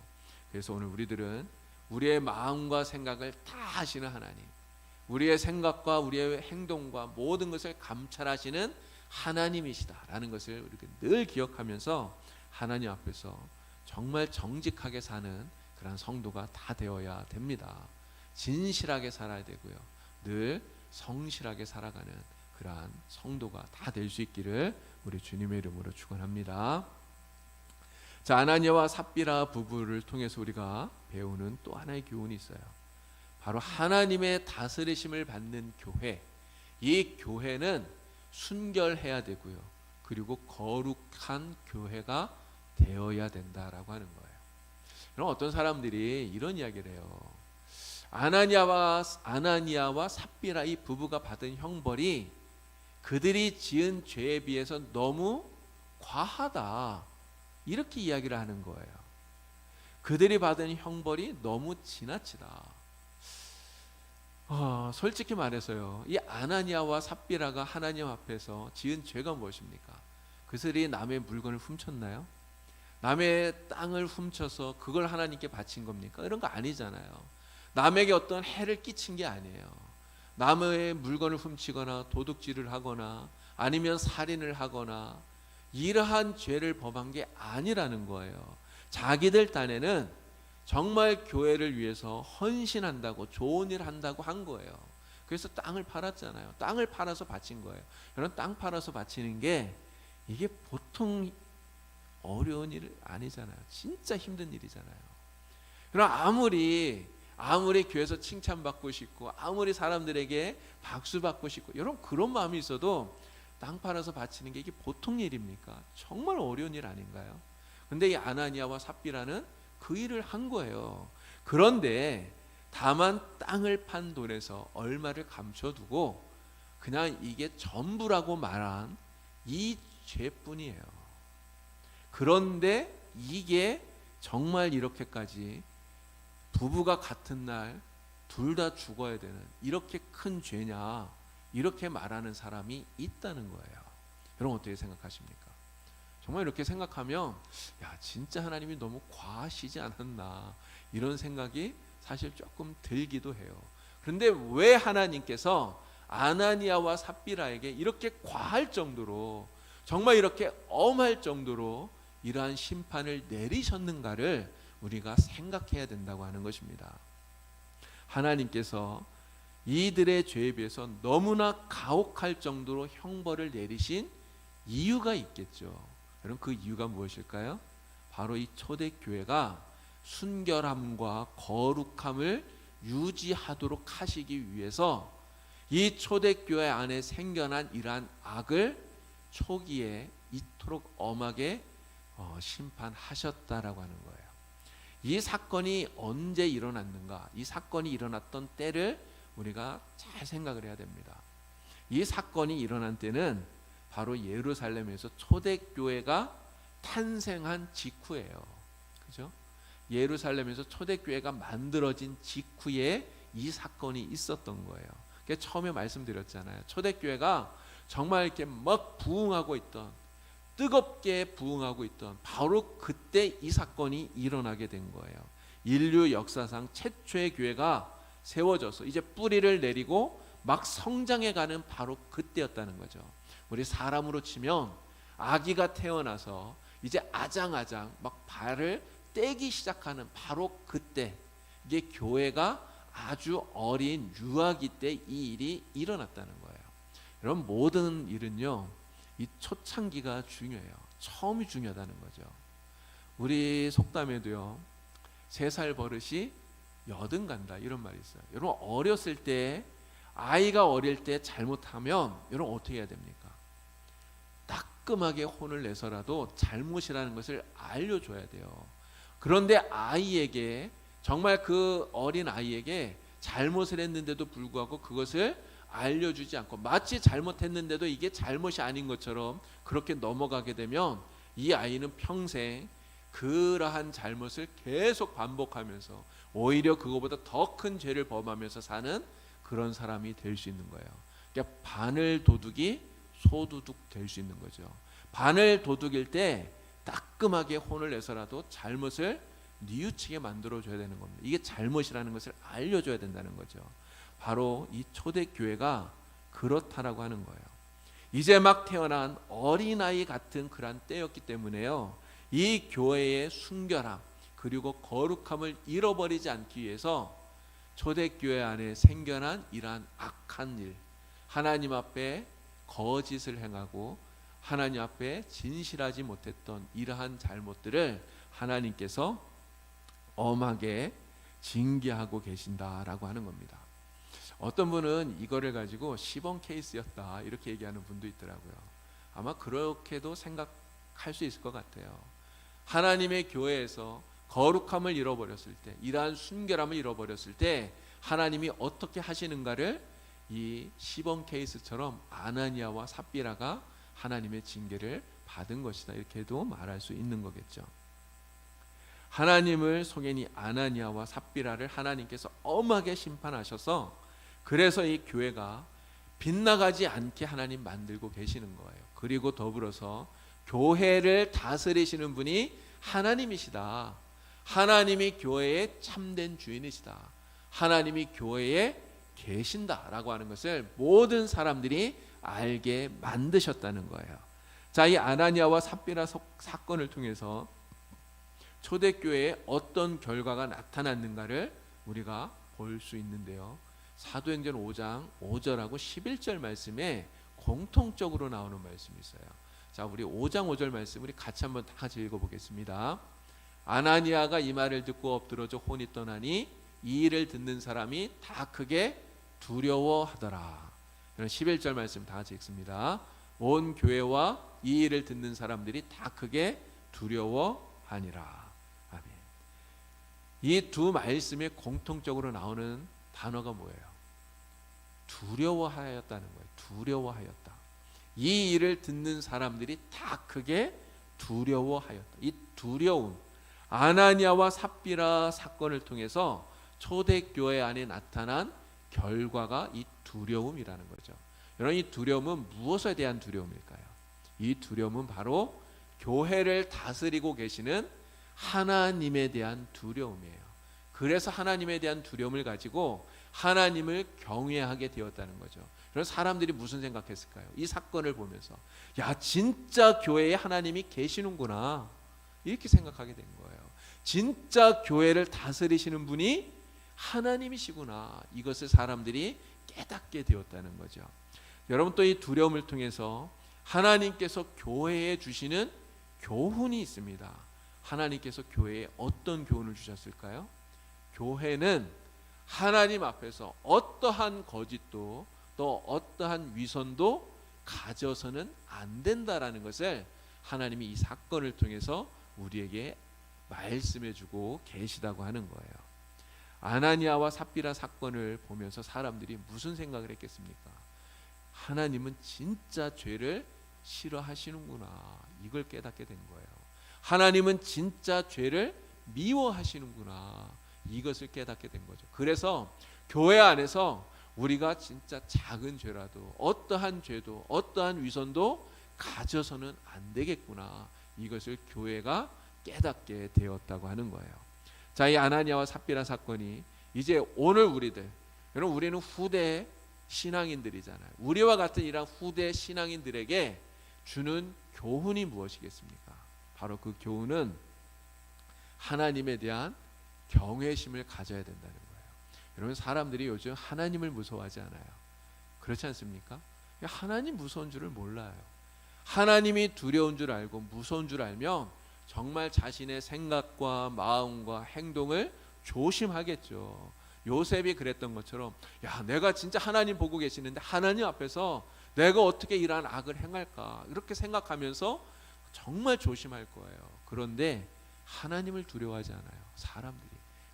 그래서 오늘 우리들은 우리의 마음과 생각을 다 아시는 하나님, 우리의 생각과 우리의 행동과 모든 것을 감찰하시는 하나님이시다라는 것을 우리가 늘 기억하면서 하나님 앞에서 정말 정직하게 사는 그런 성도가 다 되어야 됩니다. 진실하게 살아야 되고요, 늘 성실하게 살아가는 그러한 성도가 다 될 수 있기를 우리 주님의 이름으로 축원합니다. 자, 아나니아와 삽비라 부부를 통해서 우리가 배우는 또 하나의 교훈이 있어요. 바로 하나님의 다스리심을 받는 교회, 이 교회는 순결해야 되고요, 그리고 거룩한 교회가 되어야 된다라고 하는 거예요. 그럼 어떤 사람들이 이런 이야기를 해요. 아나니아와 삽비라 이 부부가 받은 형벌이 그들이 지은 죄에 비해서 너무 과하다, 이렇게 이야기를 하는 거예요. 그들이 받은 형벌이 너무 지나치다. 솔직히 말해서요, 이 아나니아와 삽비라가 하나님 앞에서 지은 죄가 무엇입니까? 그들이 남의 물건을 훔쳤나요? 남의 땅을 훔쳐서 그걸 하나님께 바친 겁니까? 이런 거 아니잖아요. 남에게 어떤 해를 끼친 게 아니에요. 남의 물건을 훔치거나 도둑질을 하거나 아니면 살인을 하거나 이러한 죄를 범한 게 아니라는 거예요. 자기들 딴에는 정말 교회를 위해서 헌신한다고, 좋은 일 한다고 한 거예요. 그래서 땅을 팔았잖아요. 땅을 팔아서 바친 거예요. 여러분, 땅 팔아서 바치는 게 이게 보통 어려운 일 아니잖아요. 진짜 힘든 일이잖아요. 그럼 아무리 교회에서 칭찬받고 싶고 아무리 사람들에게 박수 받고 싶고 여러분 그런 마음이 있어도 땅 팔아서 바치는 게 이게 보통 일입니까? 정말 어려운 일 아닌가요? 근데 이 아나니아와 삽비라는 그 일을 한 거예요. 그런데 다만 땅을 판 돈에서 얼마를 감춰두고 그냥 이게 전부라고 말한 이 죄뿐이에요. 그런데 이게 정말 이렇게까지 부부가 같은 날 둘 다 죽어야 되는 이렇게 큰 죄냐, 이렇게 말하는 사람이 있다는 거예요. 여러분 어떻게 생각하십니까? 정말 이렇게 생각하면 야, 진짜 하나님이 너무 과하시지 않았나, 이런 생각이 사실 조금 들기도 해요. 그런데 왜 하나님께서 아나니아와 삽비라에게 이렇게 과할 정도로, 정말 이렇게 엄할 정도로 이러한 심판을 내리셨는가를 우리가 생각해야 된다고 하는 것입니다. 하나님께서 이들의 죄에 비해서 너무나 가혹할 정도로 형벌을 내리신 이유가 있겠죠. 여러분 그 이유가 무엇일까요? 바로 이 초대교회가 순결함과 거룩함을 유지하도록 하시기 위해서 이 초대교회 안에 생겨난 이러한 악을 초기에 이토록 엄하게 심판하셨다라고 하는 거예요. 이 사건이 언제 일어났는가? 이 사건이 일어났던 때를 우리가 잘 생각을 해야 됩니다. 이 사건이 일어난 때는 바로 예루살렘에서 초대교회가 탄생한 직후예요. 그죠? 예루살렘에서 초대교회가 만들어진 직후에 이 사건이 있었던 거예요. 그러니까 처음에 말씀드렸잖아요. 초대교회가 정말 이렇게 막 부흥하고 있던, 뜨겁게 부흥하고 있던 바로 그때 이 사건이 일어나게 된 거예요. 인류 역사상 최초의 교회가 세워져서 이제 뿌리를 내리고 막 성장해가는 바로 그때였다는 거죠. 우리 사람으로 치면 아기가 태어나서 이제 아장아장 막 발을 떼기 시작하는 바로 그때, 이게 교회가 아주 어린 유아기 때 이 일이 일어났다는 거예요. 여러분 모든 일은요, 이 초창기가 중요해요. 처음이 중요하다는 거죠. 우리 속담에도요, 3살 버릇이 여든 간다, 이런 말이 있어요. 여러분 어렸을 때, 아이가 어릴 때 잘못하면 여러분 어떻게 해야 됩니까? 따끔하게 혼을 내서라도 잘못이라는 것을 알려줘야 돼요. 그런데 아이에게, 정말 그 어린 아이에게 잘못을 했는데도 불구하고 그것을 알려주지 않고 마치 잘못했는데도 이게 잘못이 아닌 것처럼 그렇게 넘어가게 되면 이 아이는 평생 그러한 잘못을 계속 반복하면서 오히려 그거보다 더 큰 죄를 범하면서 사는 그런 사람이 될 수 있는 거예요. 그러니까 바늘 도둑이 소도둑 될 수 있는 거죠. 바늘 도둑일 때 따끔하게 혼을 내서라도 잘못을 뉘우치게 만들어줘야 되는 겁니다. 이게 잘못이라는 것을 알려줘야 된다는 거죠. 바로 이 초대교회가 그렇다라고 하는 거예요. 이제 막 태어난 어린아이 같은 그런 때였기 때문에요, 이 교회의 순결함 그리고 거룩함을 잃어버리지 않기 위해서 초대교회 안에 생겨난 이러한 악한 일, 하나님 앞에 거짓을 행하고 하나님 앞에 진실하지 못했던 이러한 잘못들을 하나님께서 엄하게 징계하고 계신다라고 하는 겁니다. 어떤 분은 이거를 가지고 시범 케이스였다 이렇게 얘기하는 분도 있더라고요. 아마 그렇게도 생각할 수 있을 것 같아요. 하나님의 교회에서 거룩함을 잃어버렸을 때, 이러한 순결함을 잃어버렸을 때 하나님이 어떻게 하시는가를 이 시범 케이스처럼 아나니아와 삽비라가 하나님의 징계를 받은 것이다 이렇게도 말할 수 있는 거겠죠. 하나님을 속인 이 아나니아와 삽비라를 하나님께서 엄하게 심판하셔서 그래서 이 교회가 빗나가지 않게 하나님 만들고 계시는 거예요. 그리고 더불어서 교회를 다스리시는 분이 하나님이시다. 하나님이 교회의 참된 주인이시다. 하나님이 교회에 계신다라고 하는 것을 모든 사람들이 알게 만드셨다는 거예요. 자, 이 아나니아와 삽비라 사건을 통해서 초대교회에 어떤 결과가 나타났는가를 우리가 볼 수 있는데요. 사도행전 5장 5절하고 11절 말씀에 공통적으로 나오는 말씀이 있어요. 자, 우리 5장 5절 말씀 우리 같이 한번 다 같이 읽어보겠습니다. 아나니아가 이 말을 듣고 엎드러져 혼이 떠나니 이 일을 듣는 사람이 다 크게 두려워하더라. 11절 말씀 다 같이 읽습니다. 온 교회와 이 일을 듣는 사람들이 다 크게 두려워하니라. 아멘. 이 두 말씀에 공통적으로 나오는 단어가 뭐예요? 두려워하였다는 거예요. 두려워하였다. 이 일을 듣는 사람들이 다 크게 두려워하였다. 이 두려움, 아나니아와 삽비라 사건을 통해서 초대교회 안에 나타난 결과가 이 두려움이라는 거죠. 여러분, 이 두려움은 무엇에 대한 두려움일까요? 이 두려움은 바로 교회를 다스리고 계시는 하나님에 대한 두려움이에요. 그래서 하나님에 대한 두려움을 가지고 하나님을 경외하게 되었다는 거죠. 그런 사람들이 무슨 생각했을까요? 이 사건을 보면서 야, 진짜 교회에 하나님이 계시는구나 이렇게 생각하게 된 거예요. 진짜 교회를 다스리시는 분이 하나님이시구나, 이것을 사람들이 깨닫게 되었다는 거죠. 여러분, 또 이 두려움을 통해서 하나님께서 교회에 주시는 교훈이 있습니다. 하나님께서 교회에 어떤 교훈을 주셨을까요? 교회는 하나님 앞에서 어떠한 거짓도 또 어떠한 위선도 가져서는 안 된다라는 것을 하나님이 이 사건을 통해서 우리에게 말씀해 주고 계시다고 하는 거예요. 아나니아와 삽비라 사건을 보면서 사람들이 무슨 생각을 했겠습니까? 하나님은 진짜 죄를 싫어하시는구나, 이걸 깨닫게 된 거예요. 하나님은 진짜 죄를 미워하시는구나, 이것을 깨닫게 된 거죠. 그래서 교회 안에서 우리가 진짜 작은 죄라도 어떠한 죄도 어떠한 위선도 가져서는 안 되겠구나, 이것을 교회가 깨닫게 되었다고 하는 거예요. 자, 이 아나니아와 삽비라 사건이 이제 오늘 우리들, 여러분, 우리는 후대 신앙인들이잖아요. 우리와 같은 이런 후대 신앙인들에게 주는 교훈이 무엇이겠습니까? 바로 그 교훈은 하나님에 대한 경외심을 가져야 된다는 거예요. 여러분, 사람들이 요즘 하나님을 무서워하지 않아요. 그렇지 않습니까? 하나님 무서운 줄을 몰라요. 하나님이 두려운 줄 알고 무서운 줄 알면 정말 자신의 생각과 마음과 행동을 조심하겠죠. 요셉이 그랬던 것처럼, 야, 내가 진짜 하나님 보고 계시는데 하나님 앞에서 내가 어떻게 이러한 악을 행할까, 이렇게 생각하면서 정말 조심할 거예요. 그런데 하나님을 두려워하지 않아요, 사람들이.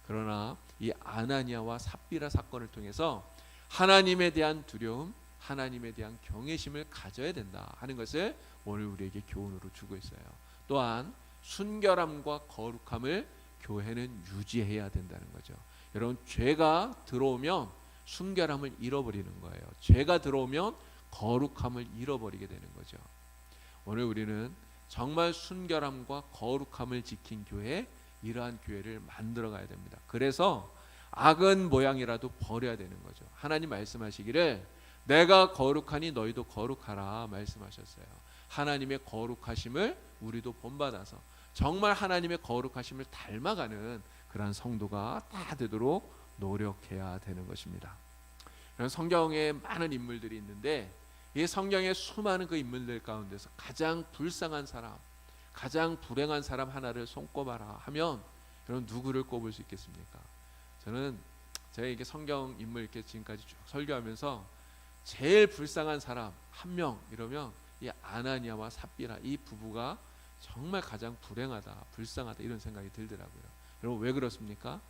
그러나 이 아나니아와 삽비라 사건을 통해서 하나님에 대한 두려움, 하나님에 대한 경외심을 가져야 된다 하는 것을 오늘 우리에게 교훈으로 주고 있어요. 또한 순결함과 거룩함을 교회는 유지해야 된다는 거죠. 여러분, 죄가 들어오면 순결함을 잃어버리는 거예요. 죄가 들어오면 거룩함을 잃어버리게 되는 거죠. 오늘 우리는 정말 순결함과 거룩함을 지킨 교회, 이러한 교회를 만들어 가야 됩니다. 그래서 악은 모양이라도 버려야 되는 거죠. 하나님 말씀하시기를 내가 거룩하니 너희도 거룩하라 말씀하셨어요. 하나님의 거룩하심을 우리도 본받아서 정말 하나님의 거룩하심을 닮아가는 그러한 성도가 다 되도록 노력해야 되는 것입니다. 성경에 많은 인물들이 있는데 이 성경의 수많은 그 인물들 가운데서 가장 불쌍한 사람, 가장 불행한 사람 하나를 손꼽아라 하면 여러분 누구를 꼽을 수 있겠습니까? 저는 제가 이게 성경 인물 이렇게 지금까지 쭉 설교하면서 제일 불쌍한 사람 한 명 이러면 이 아나니아와 삽비라 이 부부가 정말 가장 불행하다, 불쌍하다 이런 생각이 들더라고요. 여러분 왜 그렇습니까?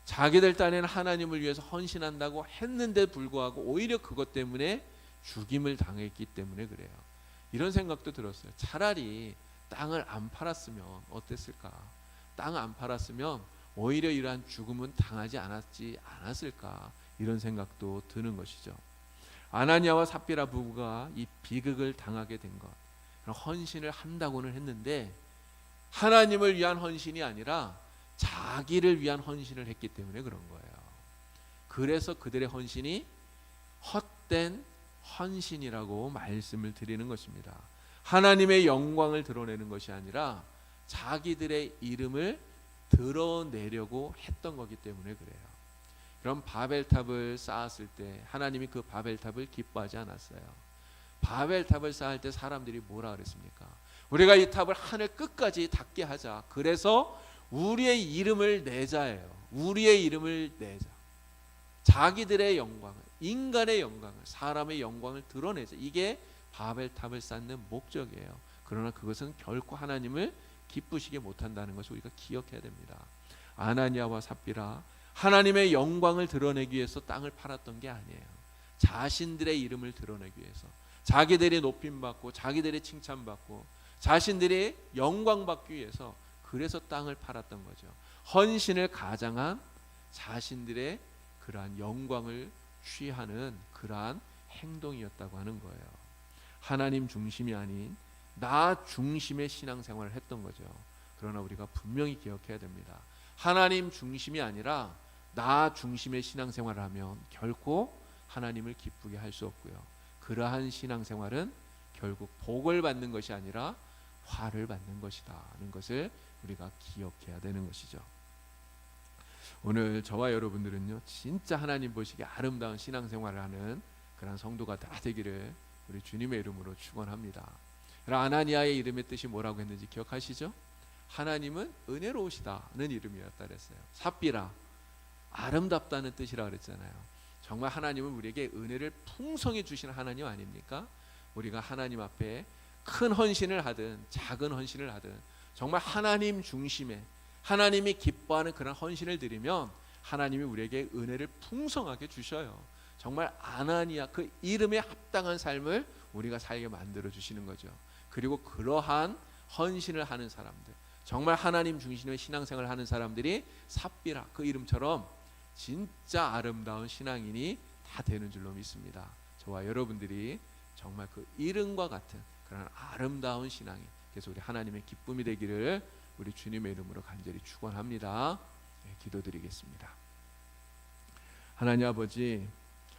자기들 딴에는 하나님을 위해서 헌신한다고 했는데 불구하고 오히려 그것 때문에 죽임을 당했기 때문에 그래요. 이런 생각도 들었어요. 차라리 땅을 안 팔았으면 어땠을까? 땅을 안 팔았으면 오히려 이러한 죽음은 당하지 않았을까? 이런 생각도 드는 것이죠. 아나니아와 삽비라 부부가 이 비극을 당하게 된 것, 헌신을 한다고는 했는데 하나님을 위한 헌신이 아니라 자기를 위한 헌신을 했기 때문에 그런 거예요. 그래서 그들의 헌신이 헛된 헌신이라고 말씀을 드리는 것입니다. 하나님의 영광을 드러내는 것이 아니라 자기들의 이름을 드러내려고 했던 거기 때문에 그래요. 그럼 바벨탑을 쌓았을 때 하나님이 그 바벨탑을 기뻐하지 않았어요. 바벨탑을 쌓을 때 사람들이 뭐라 그랬습니까? 우리가 이 탑을 하늘 끝까지 닿게 하자. 그래서 우리의 이름을 내자예요. 우리의 이름을 내자. 자기들의 영광을, 인간의 영광을, 사람의 영광을 드러내자. 이게 바벨탑을 쌓는 목적이에요. 그러나 그것은 결코 하나님을 기쁘시게 못한다는 것을 우리가 기억해야 됩니다. 아나니아와 삽비라 하나님의 영광을 드러내기 위해서 땅을 팔았던 게 아니에요. 자신들의 이름을 드러내기 위해서, 자기들이 높임받고 자기들이 칭찬받고 자신들이 영광받기 위해서 그래서 땅을 팔았던 거죠. 헌신을 가장한 자신들의 그러한 영광을 취하는 그러한 행동이었다고 하는 거예요. 하나님 중심이 아닌 나 중심의 신앙생활을 했던 거죠. 그러나 우리가 분명히 기억해야 됩니다. 하나님 중심이 아니라 나 중심의 신앙생활을 하면 결코 하나님을 기쁘게 할 수 없고요. 그러한 신앙생활은 결국 복을 받는 것이 아니라 화를 받는 것이다 하는 것을 우리가 기억해야 되는 것이죠. 오늘 저와 여러분들은요 진짜 하나님 보시기에 아름다운 신앙생활을 하는 그런 성도가 다 되기를 우리 주님의 이름으로 축원합니다. 아나니아의 이름의 뜻이 뭐라고 했는지 기억하시죠? 하나님은 은혜로우시다는 이름이었다 그랬어요. 삽비라 아름답다는 뜻이라 그랬잖아요. 정말 하나님은 우리에게 은혜를 풍성히 주시는 하나님 아닙니까? 우리가 하나님 앞에 큰 헌신을 하든 작은 헌신을 하든 정말 하나님 중심에 하나님이 기뻐하는 그런 헌신을 드리면 하나님이 우리에게 은혜를 풍성하게 주셔요. 정말 아나니아 그 이름에 합당한 삶을 우리가 살게 만들어 주시는 거죠. 그리고 그러한 헌신을 하는 사람들, 정말 하나님 중심의 신앙생활을 하는 사람들이 삽비라 그 이름처럼 진짜 아름다운 신앙인이 다 되는 줄로 믿습니다. 저와 여러분들이 정말 그 이름과 같은 그런 아름다운 신앙이 그래서 우리 하나님의 기쁨이 되기를 우리 주님의 이름으로 간절히 축원합니다. 네, 기도드리겠습니다. 하나님 아버지,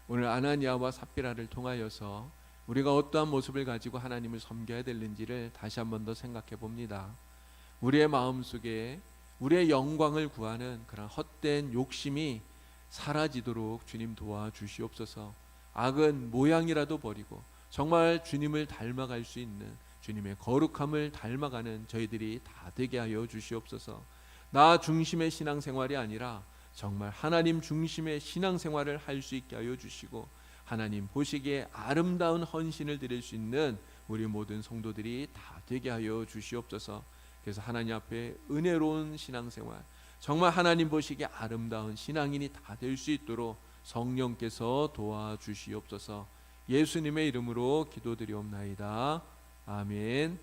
오늘 아나니아와 삽비라를 통하여서 우리가 어떠한 모습을 가지고 하나님을 섬겨야 되는지를 다시 한 번 더 생각해 봅니다. 우리의 마음속에 우리의 영광을 구하는 그런 헛된 욕심이 사라지도록 주님 도와주시옵소서. 악은 모양이라도 버리고 정말 주님을 닮아갈 수 있는 주님의 거룩함을 닮아가는 저희들이 다 되게 하여 주시옵소서. 나 중심의 신앙생활이 아니라 정말 하나님 중심의 신앙생활을 할 수 있게 하여 주시고 하나님 보시기에 아름다운 헌신을 드릴 수 있는 우리 모든 성도들이 다 되게 하여 주시옵소서. 그래서 하나님 앞에 은혜로운 신앙생활, 정말 하나님 보시기에 아름다운 신앙인이 다 될 수 있도록 성령께서 도와주시옵소서. 예수님의 이름으로 기도드리옵나이다. 아멘.